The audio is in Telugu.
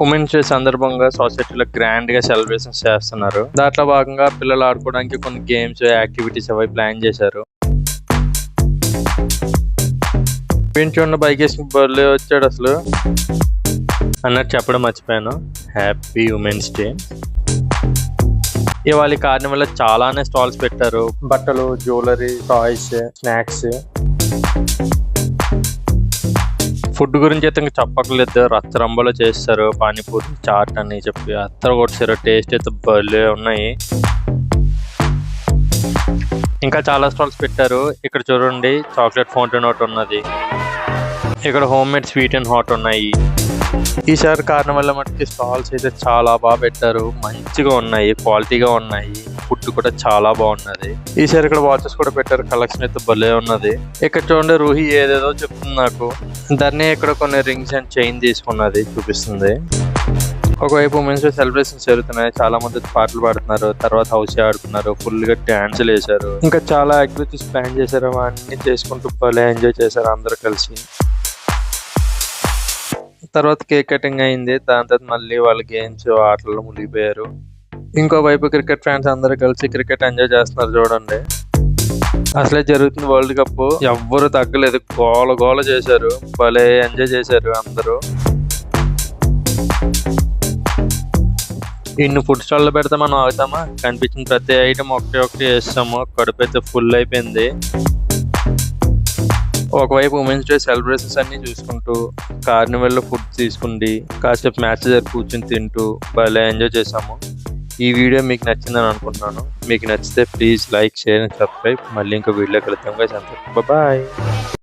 ఉమెన్స్ డే సందర్భంగా సొసైటీలో గ్రాండ్ గా సెలబ్రేషన్స్ చేస్తున్నారు. దాంట్లో భాగంగా పిల్లలు ఆడుకోవడానికి కొన్ని గేమ్స్ యాక్టివిటీస్ అవి ప్లాన్ చేశారు. చూడండి బైక్ వేసుకుని బర్త్డే వచ్చాడు అసలు అన్నట్టు చెప్పడం మర్చిపోయాను. Happy women's day. ఇవాళ కార్నివల్ చాలానే స్టాల్స్ పెట్టారు. బట్టలు, జ్యువెలరీ, టాయ్స్, స్నాక్స్. ఫుడ్ గురించి అయితే ఇంకా చెప్పక్కర్లేదు. రచ్చరంబలో చేస్తారు. పానీపూరి, చాట్ అని చెప్పి అత్తర కొట్టారు. టేస్ట్ అయితే భలే ఉన్నాయి. ఇంకా చాలా స్టాల్స్ పెట్టారు. ఇక్కడ చూడండి చాక్లెట్ ఫౌంటైన్ ఒకటి ఉన్నది. ఇక్కడ home made sweet and hot ఉన్నాయి. ఈసారి కార్నివల్ మటుకి స్టాల్స్ అయితే చాలా బాగా పెట్టారు. మంచిగా ఉన్నాయి, క్వాలిటీగా ఉన్నాయి. ఫుడ్ కూడా చాలా బాగున్నది. ఈసారి ఇక్కడ వాచెస్ కూడా పెట్టారు. కలెక్షన్ అయితే భలే ఉన్నది. ఇక్కడ చూడండి రూహి ఏదేదో చెప్తుంది నాకు. దాన్ని ఇక్కడ కొన్ని రింగ్స్ అండ్ చైన్ తీసుకున్నది చూపిస్తుంది. ఒకవైపు ఉమెన్స్ డే సెలబ్రేషన్స్ జరుగుతున్నాయి. చాలా మంది పాటలు పాడుతున్నారు. తర్వాత హౌస్ ఆడుతున్నారు. ఫుల్ గా డాన్సులు వేశారు. ఇంకా చాలా యాక్టివిటీస్ ప్లాన్ చేశారు. అన్ని చేసుకుంటూ భలే ఎంజాయ్ చేశారు అందరూ కలిసి. తర్వాత కేక్ కటింగ్ అయింది. దాని తర్వాత మళ్ళీ వాళ్ళ గేమ్స్ ఆటల్లో మునిగిపోయారు. ఇంకోవైపు క్రికెట్ ఫ్యాన్స్ అందరూ కలిసి క్రికెట్ ఎంజాయ్ చేస్తున్నారు. చూడండి అసలే జరుగుతుంది వరల్డ్ కప్. ఎవ్వరు తగ్గలేదు. గోల గోల చేశారు. భలే ఎంజాయ్ చేశారు అందరూ. ఇన్ని ఫుడ్ స్టాల్లో పెడితే మనం ఆగుతామా? కనిపించిన ప్రతి ఐటమ్ ఒకటి వేస్తాము. కడుపు అయితే ఫుల్ అయిపోయింది. ఒకవైపు ఉమెన్స్ డే సెలబ్రేషన్స్ అన్ని చూసుకుంటూ కార్నివల్ లో ఫుడ్ తీసుకుండి కాసేపు మ్యాచ్ దగ్గర కూర్చొని తింటూ భలే ఎంజాయ్ చేసాము. ఈ వీడియో మీకు నచ్చిందని అనుకుంటున్నాను. మీకు నచ్చితే please like, share and subscribe. మళ్ళీ ఇంకో వీడియోకి వెళ్తాం. బాయ్.